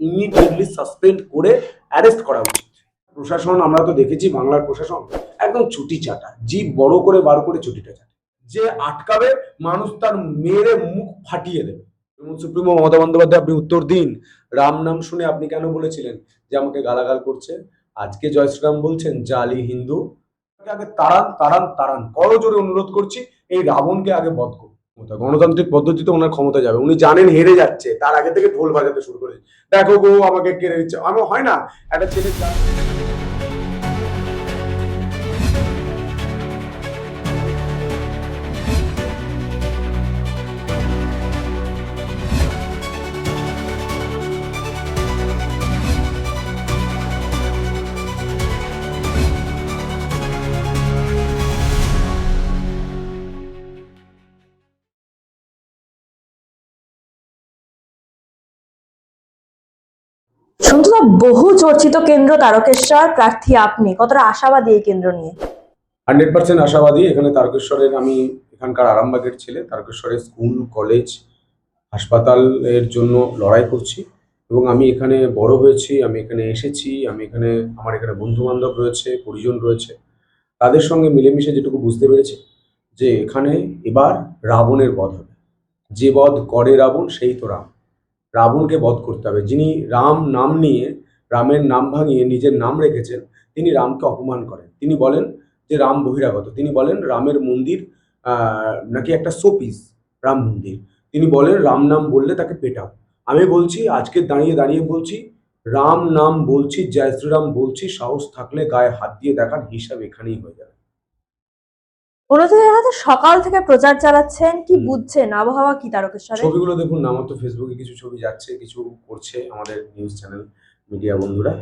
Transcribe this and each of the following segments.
Immediately suspend করে arrest করা উচিত। প্রশাসন আমরা তো দেখেছি, বাংলার প্রশাসন একদম চুটি চাটা, জিভ বড় করে বার করে চুটিটা চাটা, যে আটকাবে মানুষ তার মেরে মুখ ফাটিয়ে দেবে। সুপ্রিমো মমতা বন্দ্যোপাধ্যায়, আপনি উত্তর দিন। রাম নাম শুনে আপনি কেন বলেছিলেন যে আমাকে গালাগাল করছে? আজকে জয় শ্রীরাম বলছেন, জালি হিন্দু। আগে তাড়ান তাড়ান তাড়ান, করজোরে অনুরোধ করছি, এই রাবণকে আগে বধ করুন। গণতান্ত্রিক পদ্ধতিতে ওনার ক্ষমতা যাবে, উনি জানেন হেরে যাচ্ছে, তার আগে থেকে ঢোল বাজাতে শুরু করে, দেখো গো আমাকে কেড়ে দিচ্ছে। আমার হয় না একটা ছেলে সন্তুদা, বহু চর্চিত কেন্দ্র তারকেশ্বর, প্রার্থী আপনি, কতটা আশাবাদী এই কেন্দ্র নিয়ে? 100% আশাবাদী। এখানে তারকেশ্বরের, আমি এখানকার আরামবাগের ছেলে, তারকেশ্বরের স্কুল কলেজ হাসপাতালের জন্য লড়াই করছি এবং আমি এখানে বড় হয়েছি, আমি এখানে এসেছি, আমি এখানে, আমার এখানে বন্ধু বান্ধব রয়েছে, পরিজন রয়েছে, তাদের সঙ্গে মিলেমিশে যেটুকু বুঝতে পেরেছি যে এখানে এবার রাবণের বধ হবে। যে বধ করে রাবণ সেই তো রাম। রাবণকে বধ করতে হবে। যিনি রাম নাম নিয়ে, রামের নাম ভাঙিয়ে নিজের নাম রেখেছেন, তিনি রামকে অপমান করেন। তিনি বলেন যে রাম বহিরাগত, তিনি বলেন রামের মন্দির নাকি একটা শোপিস, রাম মন্দির। তিনি বলেন রাম নাম বললে তাকে পেটাও। আমি বলছি, আজকে দাঁড়িয়ে দাঁড়িয়ে বলছি, রাম নাম বলছি, জয় শ্রীরাম বলছি, সাহস থাকলে গায়ে হাত দিয়ে দেখান, হিসাব এখানেই হয়ে যাবে। অন্যদিকে সকাল থেকে প্রচার চালাচ্ছেন, কি বুঝছেন? আবহাওয়া কি তারকেশ্বরে? ছবিগুলো দেখুন না, আমার তো ফেসবুকে কিছু ছবি যাচ্ছে, কিছু করছে আমাদের নিউজ চ্যানেল মিডিয়া বন্ধুরা।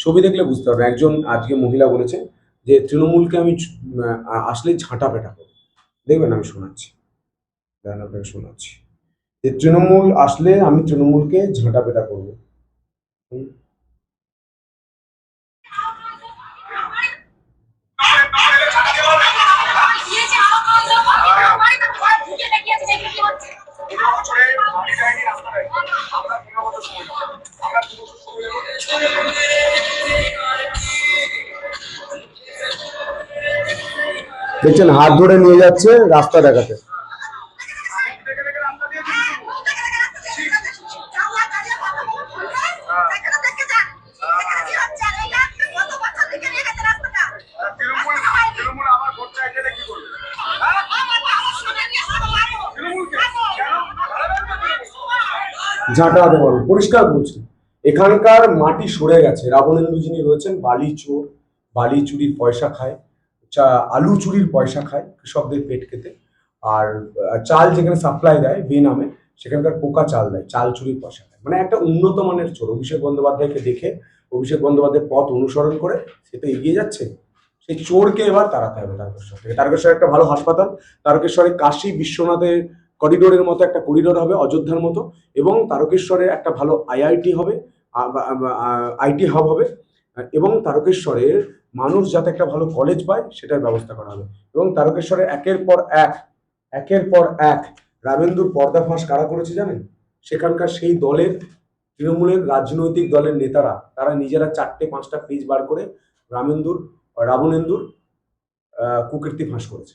ছবি দেখলে বুঝতে পারবে। একজন আজকে মহিলা বলেছে যে তৃণমূলকে আমি আসলেই ঝাঁটা পেটা করবো। দেখবেন, আমি শোনাচ্ছি, দেখেন আপনাকে শোনাচ্ছি, যে তৃণমূল আসলে আমি তৃণমূলকে ঝাঁটা পেটা করবো। দেখছেন, হাত ধরে নিয়ে যাচ্ছে রাস্তা দেখাতে। ঝাঁটা হাতে বলো, পরিষ্কার বলছি। এখানকার মাটি সরে গেছে। রাবণেন্দু যিনি রয়েছেন, বালি চোর, বালি চুরির পয়সা খায়, আলু চুরির পয়সা খায় কৃষকদের পেট খেতে। আর চাল যেখানে সাপ্লাই দেয় বেনামে, সেখানকার পোকা চাল দেয়, চাল চুরির পয়সা খায়। মানে একটা উন্নত মানের চোর। অভিষেক বন্দ্যোপাধ্যায়কে দেখে, অভিষেক বন্দ্যোপাধ্যায়ের পথ অনুসরণ করে সে তো এগিয়ে যাচ্ছে। সেই চোরকে এবার তাড়াতে হবে তারকেশ্বর থেকে। তারকেশ্বরে একটা ভালো হাসপাতাল, তারকেশ্বরে কাশী বিশ্বনাথের করিডোরের মতো একটা করিডোর হবে, অযোধ্যার মতো, এবং তারকেশ্বরে একটা ভালো আইআইটি হবে, আইটি হাব হবে, এবং তারকেশ্বরের মানুষ যাতে একটা ভালো কলেজ পায় সেটার ব্যবস্থা করা হবে। এবং তারকেশ্বরে একের পর এক রামেন্দুর পর্দাফাঁস কারা করেছে জানেন? সেখানকার সেই দলের, তৃণমূলের রাজনৈতিক দলের নেতারা, তারা নিজেরা 4-5টা পেজ বার করে রাবণেন্দুর কুকীর্তি ফাঁস করেছে।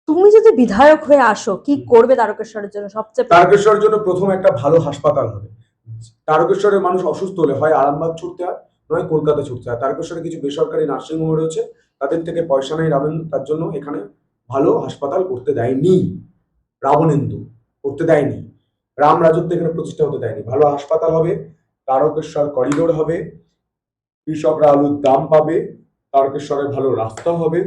তুমি যদি বিধায়ক হয়ে আসো, কি করবে তারকেশ্বরের জন্য? সবচেয়ে তারকেশ্বরের জন্য প্রথম একটা ভালো হাসপাতাল হবে। তারকেশ্বরের মানুষ অসুস্থ হলে হয় আরামবাগ ছুটতে হয়, নয় কলকাতা ছুটতে হয়। তারকেশ্বরে কিছু বেসরকারি নার্সিংহোম রয়েছে, তাদের থেকে পয়সা নেই রামেন্দু, তার জন্য এখানে ভালো হাসপাতাল করতে দেয়নি। রাবণেন্দু করতে দেয়নি, রাম রাজত্ব এখানে প্রতিষ্ঠা হতে দেয়নি। ভালো হাসপাতাল হবে, তারকেশ্বর করিডোর হবে, কৃষকরা আলুর দাম পাবে, তারকেশ্বরে ভালো রাস্তা হবে,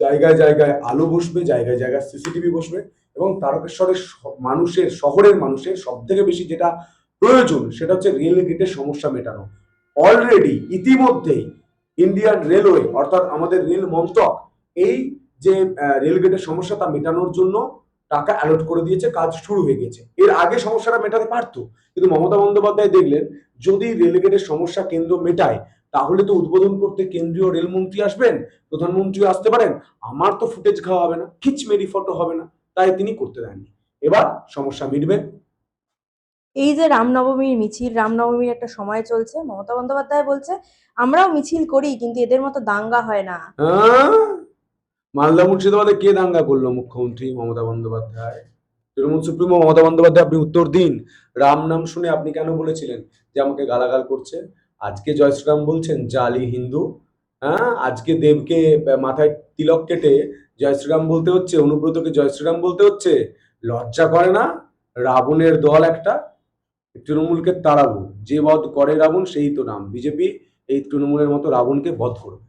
জায়গায় জায়গায় আলো বসবে, জায়গায় জায়গায় সিসিটিভি বসবে, এবং তারকেশ্বরের মানুষের, শহরের মানুষের সব থেকে বেশি যেটা প্রয়োজন সেটা হচ্ছে রেল গেটের সমস্যা মেটানো। অলরেডি ইতিমধ্যেই ইন্ডিয়ান রেলওয়ে, অর্থাৎ আমাদের রেল মন্ত্রক, এই যে রেল গেটের সমস্যা তা মেটানোর জন্য টাকা অ্যালট করে দিয়েছে, কাজ শুরু হয়ে গেছে। এর আগে সমস্যাটা মেটাতে পারতো, কিন্তু মমতা বন্দ্যোপাধ্যায় দেখলেন যদি রেলগেটের সমস্যা কেন্দ্র মেটায়, তাহলে তো উদ্বোধন করতে কেন্দ্রীয় রেলমন্ত্রী আসবেন, প্রধানমন্ত্রীও আসতে পারেন, আমার তো ফুটেজ খাওয়া হবে না, খিচমেরি ফটো হবে না, তাই তিনি করতে দেননি। এবার সমস্যা মিটবে। এই যে রামনবমীর মিছিল, রামনবমীর একটা সময় চলছে, মমতা বন্দ্যোপাধ্যায় বলছে আমরাও মিছিল করি কিন্তু এদের মতো দাঙ্গা হয় না। হ্যাঁ, মালদা মুর্শিদাবাদে কে দাঙ্গা করলো? মুখ্যমন্ত্রী মমতা বন্দ্যোপাধ্যায়। তৃণমূল সুপ্রিমো মমতা বন্দ্যোপাধ্যায়, আপনি উত্তর দিন। রাম নাম শুনে আপনি কেন বলেছিলেন যে আমাকে গালাগাল করছে? আজকে জয় শ্রীরাম বলছেন, জালি হিন্দু। হ্যাঁ, আজকে দেবকে মাথায় তিলক কেটে জয় শ্রীরাম বলতে হচ্ছে, অনুব্রতকে জয় শ্রীরাম বলতে হচ্ছে। লজ্জা করে না? রাবণের দল একটা। তৃণমূলকে তাড়াবো, যে বধ করে রাবণ সেই তো রাম। বিজেপি এই তৃণমূলের মতো রাবণকে বধ করবে।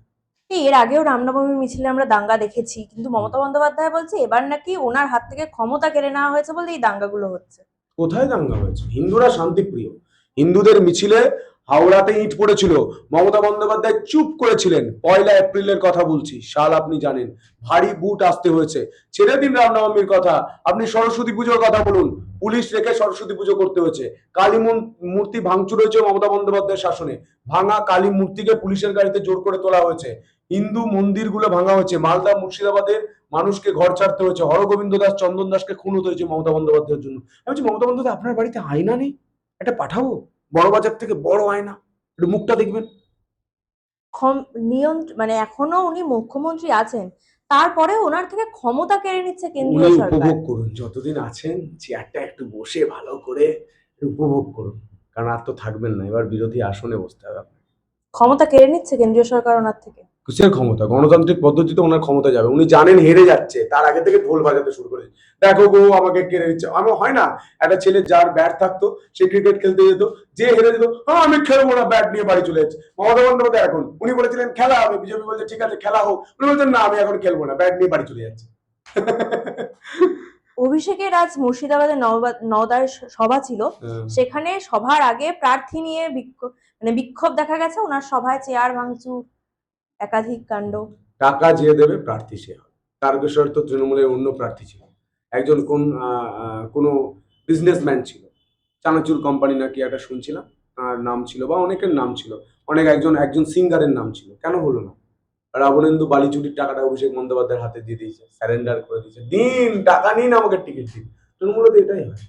এর আগেও রামনবমীর মিছিলে আমরা দাঙ্গা দেখেছি, কিন্তু মমতা বন্দ্যোপাধ্যায় বলছে এবার নাকি ওনার হাত থেকে ক্ষমতা কেড়ে নেওয়া হয়েছে বলে এই দাঙ্গাগুলো হচ্ছে। কোথায় দাঙ্গা হয়েছে? হিন্দুরা শান্তিপ্রিয়। হিন্দুদের মিছিলে হাওড়াতে ইট পড়েছিল, মমতা বন্দ্যোপাধ্যায় চুপ করেছিলেন। 1 এপ্রিলের কথা বলছি, সাল আপনি জানেন। ভারী বুট আসতে হয়েছে। ছেড়ে দিন রামনবমীর কথা, আপনি সরস্বতী পুজোর কথা বলুন। পুলিশ রেখে সরস্বতী পুজো করতে হয়েছে। কালী মূর্তি ভাঙচুর হয়েছে মমতা বন্দ্যোপাধ্যায়ের শাসনে। ভাঙা কালী মূর্তিকে পুলিশের গাড়িতে জোর করে তোলা হয়েছে। হিন্দু মন্দিরগুলো ভাঙা হয়েছে। মালদা মুর্শিদাবাদের মানুষকে ঘর ছাড়তে হয়েছে। হরগোবিন্দ দাস, চন্দন দাসকে খুন হতে হয়েছে মমতা বন্দ্যোপাধ্যায়ের জন্য। আমি বলছি, মমতা বন্দ্যোপাধ্যায় আপনার বাড়িতে আয়না নেই? একটা পাঠাবো, বড় বাজার থেকে বড় আয়না, একটু মুখটা দেখবেন। মানে এখনো উনি মুখ্যমন্ত্রী আছেন, তারপরে ওনার থেকে ক্ষমতা কেড়ে নিচ্ছে উনি কেন্দ্রীয় সরকার। উপভোগ করুন, যতদিন আছেন চেয়ারটা একটু বসে ভালো করে উপভোগ করুন, কারণ আর তো থাকবেন না। এবার বিরোধী আসনে বসতে হবে আপনাকে। ক্ষমতা কেড়ে নিচ্ছে কেন্দ্রীয় সরকার ওনার থেকে। কিসের ক্ষমতা? গণতান্ত্রিক পদ্ধতিতে ওনার ক্ষমতা যাবে। উনি জানেন হেরে যাচ্ছে, তার আগে থেকে ঢোল বাজাতে শুরু করে। দেখো গো, আমাকে কেড়ে নিচ্ছে। আমার হয় না, একটা ছেলে যার ব্যাট থাকতো সে ক্রিকেট খেলতে যেত, যে হেরে যেত, হ্যাঁ আমি খেলবো না, ব্যাট নিয়ে বাড়ি চলে যাচ্ছে। মমতা বন্দ্যোপাধ্যায় এখন, উনি বলেছিলেন খেলা হবে, বিজেপি বলছে ঠিক আছে খেলা হোক, উনি বলছেন না আমি এখন খেলবো না, ব্যাট নিয়ে বাড়ি চলে যাচ্ছে। অভিষেকের আজ মুর্শিদাবাদে নওদার সভা ছিল, সেখানে সভার আগে প্রার্থী নিয়ে বিক্ষোভ দেখা গেছে। ওনার সভায় চেয়ার ভাঙচুর, একাধিক কাণ্ড। টাকা যে দেবে প্রার্থী সে হবে। তারকেশ্বর তো তৃণমূলের অন্য প্রার্থী ছিল, একজন কোনো বিজনেসম্যান ছিল, চানাচুর কোম্পানি নাকি একটা শুনছিলাম, তার নাম ছিল, বা অনেকের নাম ছিল, একজন সিঙ্গারের নাম ছিল। কেন হলো না? রাবণেন্দু বালিচুরির টাকাটা অভিষেক বন্দ্যোপাধ্যায়ের হাতে দিয়ে দিয়েছে, স্যারেন্ডার করে দিয়েছে। দিন, টাকা নিন, আমাকে টিকিট দিন। তৃণমূলে তো এটাই হয়।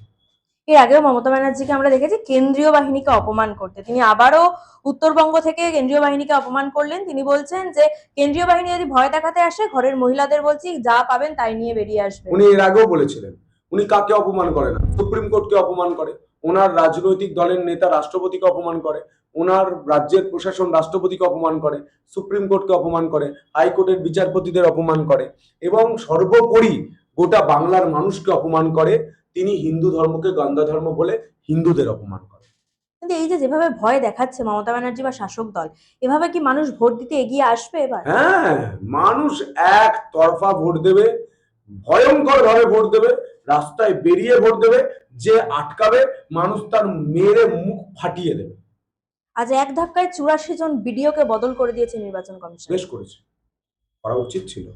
এর আগেও মমতা ব্যানার্জিকে আমরা দেখেছি কেন্দ্রীয় বাহিনীকে অপমান করতে। তিনি আবারও উত্তরবঙ্গ থেকে কেন্দ্রীয় বাহিনীকে অপমান করলেন। তিনি বলছেন যে কেন্দ্রীয় বাহিনী যদি ভয় দেখাতে আসে, ঘরের মহিলাদের বলছি যা পাবেন তাই নিয়ে বেরিয়ে আসবে। উনি এর আগেও বলেছিলেন। উনি কাকে অপমান করে না? সুপ্রিম কোর্টকে অপমান করে, ওনার রাজনৈতিক দলের নেতা রাষ্ট্রপতিকে অপমান করে, ওনার রাজ্যের প্রশাসন রাষ্ট্রপতিকে অপমান করে, সুপ্রিম কোর্টকে অপমান করে, হাইকোর্টের বিচারপতিদের অপমান করে, এবং সর্বোপরি গোটা বাংলার মানুষকে অপমান করে। তিনি হিন্দু ধর্মকে গন্ধা ধর্ম বলে হিন্দুদের অপমান করে। কিন্তু এই যে যেভাবে ভয় দেখাচ্ছে মমতা ব্যানার্জি বা শাসক দল, এভাবে কি মানুষ ভোট দিতে এগিয়ে আসবে এবার? হ্যাঁ, মানুষ এক তরফা ভোট দেবে, ভয়ঙ্কর ভাবে ভোট দেবে, রাস্তায় বেরিয়ে ভোট দেবে। যে আটকাবে, মানুষ তার মেরে মুখ ফাটিয়ে দেবে। আজ এক ধাক্কায় 84 জন বিডিওকে বদল করে দিয়েছে নির্বাচন কমিশন। বেশ করেছে, করা উচিত ছিল,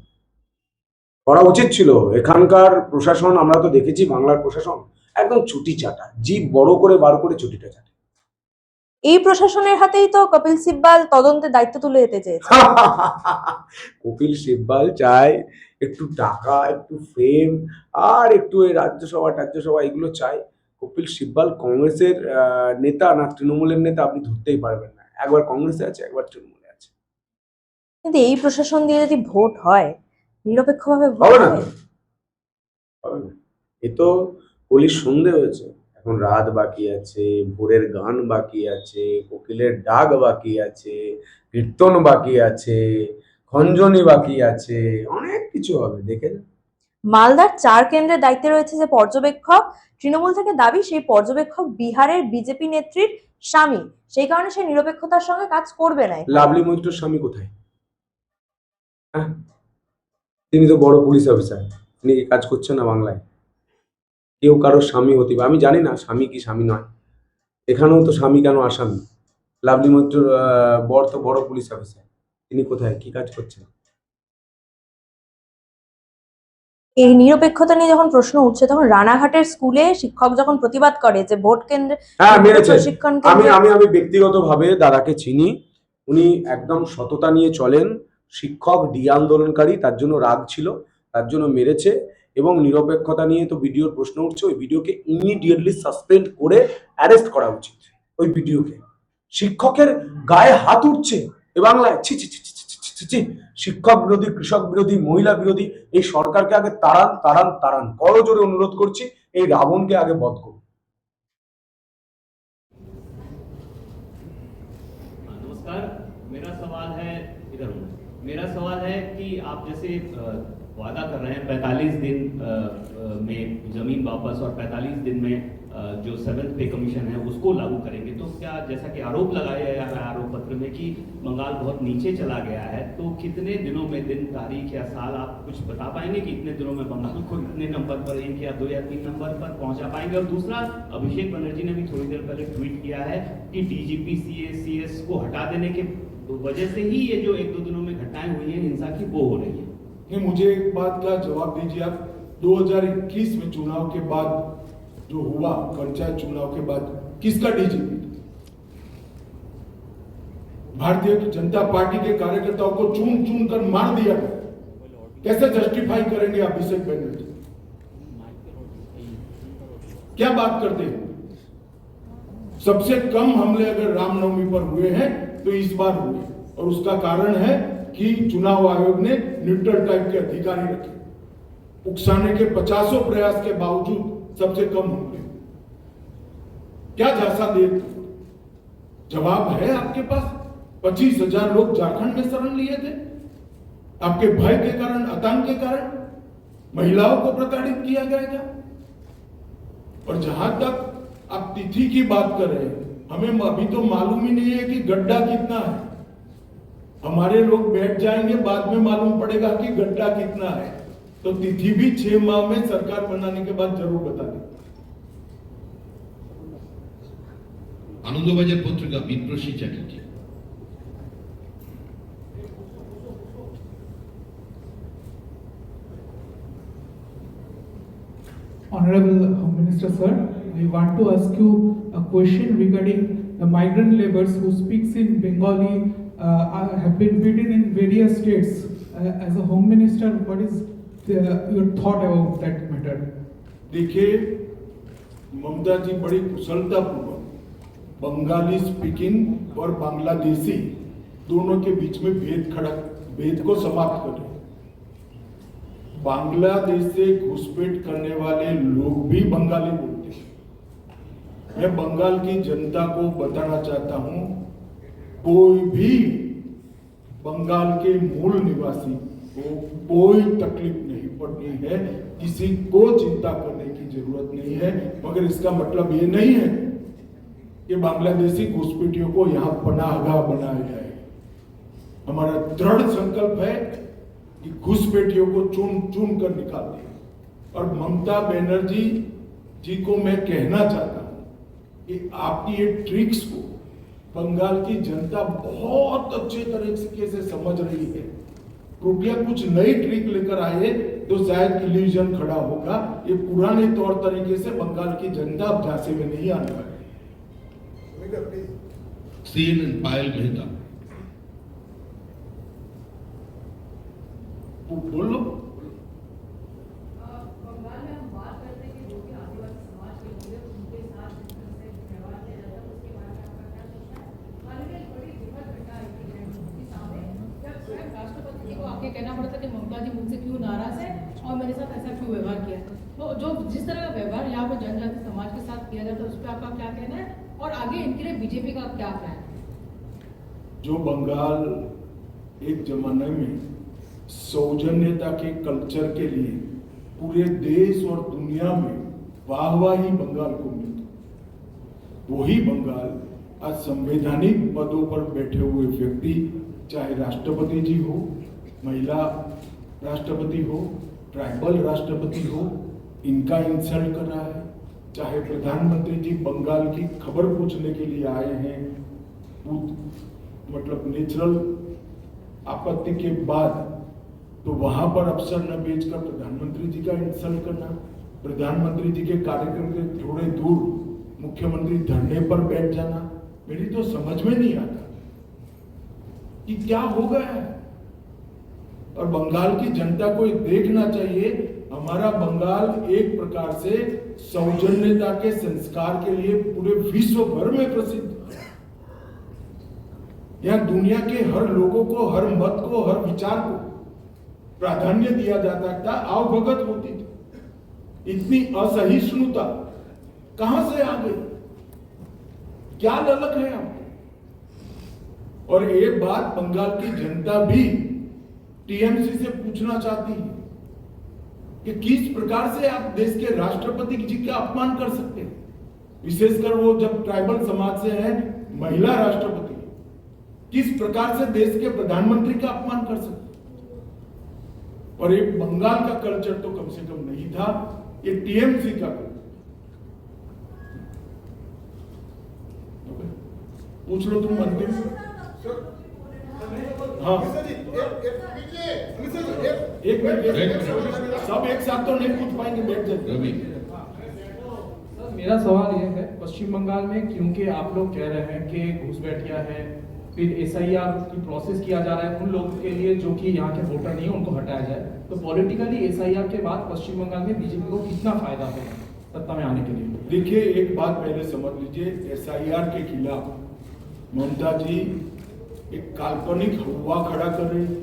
করা উচিত ছিল। এখানকার প্রশাসন আমরা তো দেখেছি, বাংলার প্রশাসন একদম ছুটি চাটা, জিভ বড় করে বার করে ছুটিটা চাটে। এই প্রশাসনের হাতেই তো কপিল সিব্বাল তদন্তের দায়িত্ব তুলে দিতে চেয়েছে। কপিল সিব্বাল চায় একটু টাকা, একটু ফেম, আর একটু এই রাজ্যসভা এগুলো চাই। কপিল সিব্বাল কংগ্রেসের নেতা না তৃণমূলের নেতা আপনি ধরতেই পারবেন না। একবার কংগ্রেসে আছে, একবার তৃণমূলে আছে। কিন্তু এই প্রশাসন দিয়ে যদি ভোট হয়, নিরপেক্ষভাবে ভোট হবে না হবে? তো, হবে না। এ তো কলির সন্ধে হয়েছে, এখন রাত বাকি আছে, ভোরের গান বাকি আছে, কোকিলের ডাক বাকি আছে, কীর্তন বাকি আছে, খঞ্জনি বাকি আছে, অনেক কিছু হবে, দেখে যান। মালদার 4 কেন্দ্রের দায়িত্বে রয়েছে যে পর্যবেক্ষক, তৃণমূল থেকে দাবি সেই পর্যবেক্ষক বিহারের বিজেপি নেত্রীর স্বামী, সেই কারণে সে নিরপেক্ষতার সঙ্গে কাজ করবে না এখানে। লাভলি মৈত্রর স্বামী কোথায়? হ্যাঁ, তিনি তো বড় পুলিশ অফিসার, তিনি কি কাজ করছেন না বাংলায়? কেউ কারোর স্বামী হতে পারে, আমি জানি না স্বামী কি স্বামী নয়। এখানেও তো স্বামী কেন আসামি? লাভলি মৈত্রর বর তো বড় পুলিশ অফিসার, তিনি কোথায় কি কাজ করছেন? এই নিরপেক্ষতা নিয়ে যখন প্রশ্ন উঠছে, তখন রানাঘাটের স্কুলে শিক্ষক যখন প্রতিবাদ করে যে ভোট কেন্দ্রে হ্যাঁ, মেরেছে। প্রশিক্ষণ আমি কেন্দ্রে। আমি আমি ব্যক্তিগতভাবে দাদাকে চিনি, উনি একদম সততা নিয়ে চলেন। শিক্ষক ডি আন্দোলনকারী, তার জন্য রাগ ছিল, তার জন্য মেরেছে। এবং নিরপেক্ষতা নিয়ে তো ভিডিওর প্রশ্ন উঠছে, ওই ভিডিওকে ইমিডিয়েটলি সাসপেন্ড করে অ্যারেস্ট করা উচিত। ওই ভিডিওকে শিক্ষকের গায়ে হাত উঠছে এ বাংলায়, ছি ছি ছি ছি ছি ছি ছি ছি। শিক্ষক বিরোধী, কৃষক বিরোধী, মহিলা বিরোধী এই সরকারকে আগে তাড়ান তাড়ান তাড়ান, করজোরে অনুরোধ করছি, এই রাবণকে আগে বধ করুন। नमस्कार। मेरा सवाल है, इधर हूँ। मेरा सवाल है कि आप जैसे वादा कर रहे हैं 45 दिन में जमीन वापस और 45 दिन में जो 7th पे कमीशन है उसको लागू करेंगे, तो क्या जैसा कि आरोप लगाया गया है आरोप पत्र में कि बंगाल बहुत नीचे चला गया है, तो कितने दिनों में, दिन, तारीख या साल आप कुछ बता पाएंगे कि इतने दिनों में बंगाल को इतने नंबर पर, 1 या 2 या 3 नंबर पर पहुंचा पाएंगे? और दूसरा, अभिषेक बनर्जी ने भी थोड़ी देर पहले ट्वीट किया है कि डीजीपी CS को हटा देने के वजह से ही ये जो 1-2 दिनों में घटनाएं हुई है हिंसा की, वो हो रही है। नहीं, मुझे एक बात का जवाब दीजिए आप। 2021 में चुनाव के बाद जो हुआ, पंचायत चुनाव के बाद किसका डीजीपी? भारतीय जनता पार्टी के कार्यकर्ताओं को चुन चुन कर मार दिया गया। कैसे जस्टिफाई करेंगे अभिषेक बनर्जी? क्या बात करते हैं? सबसे कम हमले अगर रामनवमी पर हुए हैं तो इस बार हुए, और उसका कारण है कि चुनाव आयोग ने न्यूट्रल टाइप के अधिकारी रखे। उकसाने के 50 प्रयास के बावजूद सबसे कम हमले। क्या झांसा दे? जवाब है आपके पास? 25,000 लोग झारखंड में शरण लिए थे आपके भय के कारण, आतंक के कारण। महिलाओं को प्रताड़ित किया गया। और जहां तक आप तिथि की बात कर रहे हैं, हमें अभी तो मालूम ही नहीं है कि गड्ढा कितना है। हमारे लोग बैठ जाएंगे, बाद में मालूम पड़ेगा कि गड्ढा कितना है। तो तिथि भी 6 माह में सरकार बनाने के बाद जरूर बता दें। आनंदबाजार पत्रिका विप्रसी Chatterjee. Honorable Home Minister Sir, I want to ask you a question regarding the migrant laborers who speaks in Bengali have been beaten in various states. As a Home Minister, what is your thought about that matter? देखिए, ममता जी बड़ी कुशलता पूर्वक Bengali speaking और बांग्लादेशी दोनों के बीच में भेद को समाप्त कर रहे हैं। बांग्लादेश से घुसपैठ करने वाले लोग भी बंगाली बोलते हैं। मैं बंगाल की जनता को बताना चाहता हूं, कोई भी बंगाल के मूल निवासी को कोई तकलीफ नहीं पड़नी है, किसी को चिंता करने की जरूरत नहीं है। मगर इसका मतलब ये नहीं है कि बांग्लादेशी घुसपैठियों को यहाँ पनाहगाह बनाया जाए। हमारा दृढ़ संकल्प है कि घुसपैठियों को चुन चुन कर निकाल दें। और ममता बनर्जी जी को मैं कहना चाहता हूं कि आपकी ये ट्रिक्स को बंगाल की जनता बहुत अच्छे तरीके से समझ रही है। कृपया कुछ नई ट्रिक लेकर आए तो शायद इल्यूजन खड़ा होगा। ये पुराने तौर तरीके से बंगाल की जनता अब झांसे में नहीं आने वाली। CNN पायल मेहता। बोलो। बंगाल में हम बात करते हैं कि जो भी आदिवासी समाज के लोग हैं उनके साथ जिस तरह से व्यवहार किया जाता है उसके बारे में आपका क्या सोचना है? हाल ही में एक बड़ी दुखद घटना आई थी के सामने, जब स्वयं राष्ट्रपति जी को आके कहना पड़ा था कि ममता जी मुझसे क्यों नाराज है और मेरे साथ ऐसा क्यों व्यवहार किया। तो जो जिस तरह का व्यवहार यहाँ पर जनजाति समाज के साथ किया जाता है उस पर आपका क्या कहना है, और आगे इनके लिए बीजेपी का क्या प्लान है? जो बंगाल एक जमाने में सौजन्यता के कल्चर के लिए पूरे देश और दुनिया में वाहवाही बंगाल को मिलती, वही बंगाल आज संवैधानिक पदों पर बैठे हुए व्यक्ति, चाहे राष्ट्रपति जी हो, महिला राष्ट्रपति हो, ट्राइबल राष्ट्रपति हो, इनका इंसल्ट कर रहा है। चाहे प्रधानमंत्री जी बंगाल की खबर पूछने के लिए आए हैं, मतलब नेचुरल आपत्ति के बाद, तो वहां पर अफसर न भेजकर प्रधानमंत्री जी का इंसल्ट करना, प्रधानमंत्री जी के कार्यक्रम के थोड़े दूर मुख्यमंत्री धरने पर बैठ जाना, मेरी तो समझ में नहीं आता कि क्या हो गया है। और बंगाल की जनता को देखना चाहिए, हम हमारा बंगाल एक प्रकार से सौजन्यता के संस्कार के लिए पूरे विश्व भर में प्रसिद्ध है। यहाँ दुनिया के हर लोगों को, हर मत को, हर विचार को प्राधान्य दिया जाता था, आवभगत होती थी। इतनी असहिष्णुता कहां से आ गई? क्या ललक है आपको? और एक बात बंगाल की जनता भी टीएमसी से पूछना चाहती है कि किस प्रकार से आप देश के राष्ट्रपति जी का अपमान कर सकते हैं, विशेषकर वो जब ट्राइबल समाज से हैं, महिला राष्ट्रपति, किस प्रकार से देश के प्रधानमंत्री का अपमान कर सकते? और एक बंगाल का कल्चर तो कम से कम नहीं था, ये टीएमसी का कल्चर। पूछ लो तुम अंतिम। हाँ, एक मिनट, सब एक साथ तो नहीं पूछ पाएंगे, बैठ जाइए। रवि, मेरा सवाल यह है, पश्चिम बंगाल में क्योंकि आप लोग कह रहे हैं कि घुसपैठिया है, फिर एसआईआर की प्रोसेस किया जा रहा है उन लोगों के लिए जो कि यहाँ के वोटर नहीं है उनको हटाया जाए, तो पॉलिटिकली एसआईआर के बाद पश्चिम बंगाल में बीजेपी को कितना फायदा होगा सत्ता में आने के लिए? देखिए, एक बात पहले समझ लीजिए, एसआईआर के खिलाफ ममता जी एक काल्पनिक हवा खड़ा कर रही है।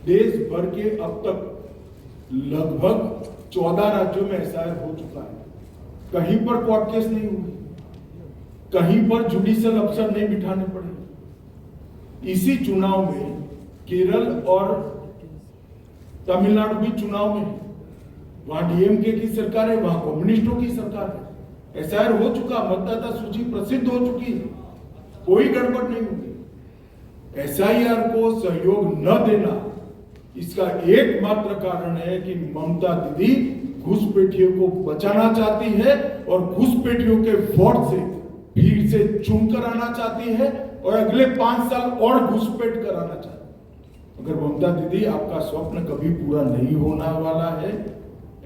देश भर के अब तक लगभग 14 राज्यों में एसआईआर हो चुका है, कहीं पर कोर्ट केस नहीं हुई, कहीं पर जुडिशियल अफसर नहीं बिठाने पड़े। इसी चुनाव में केरल और तमिलनाडु भी चुनाव में है, वहां डीएमके की सरकार है, वहां कम्युनिस्टों की सरकार है। एसआईआर हो चुका, मतदाता सूची प्रसिद्ध हो चुकी है, कोई गड़बड़ नहीं हुई। एसआईआर को सहयोग न देना इसका एकमात्र कारण है कि ममता दीदी घुसपैठियों को बचाना चाहती है और घुसपैठियों के वोट से भीड़ से चुनकर आना चाहती है और अगले 5 साल और घुसपैठ कराना चाहती है। अगर ममता दीदी, आपका स्वप्न कभी पूरा नहीं होने वाला है।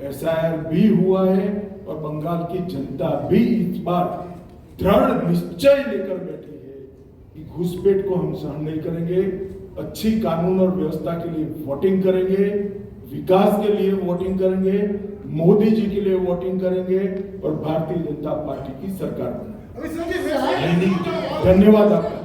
एसआईआर भी हुआ है और बंगाल की जनता भी इस बार दृढ़ निश्चय लेकर बैठी है कि घुसपैठ को हम सहन नहीं करेंगे। अच्छी कानून और व्यवस्था के लिए वोटिंग करेंगे, विकास के लिए वोटिंग करेंगे, मोदी जी के लिए वोटिंग करेंगे और भारतीय जनता पार्टी की सरकार बनाएंगे। धन्यवाद आपका।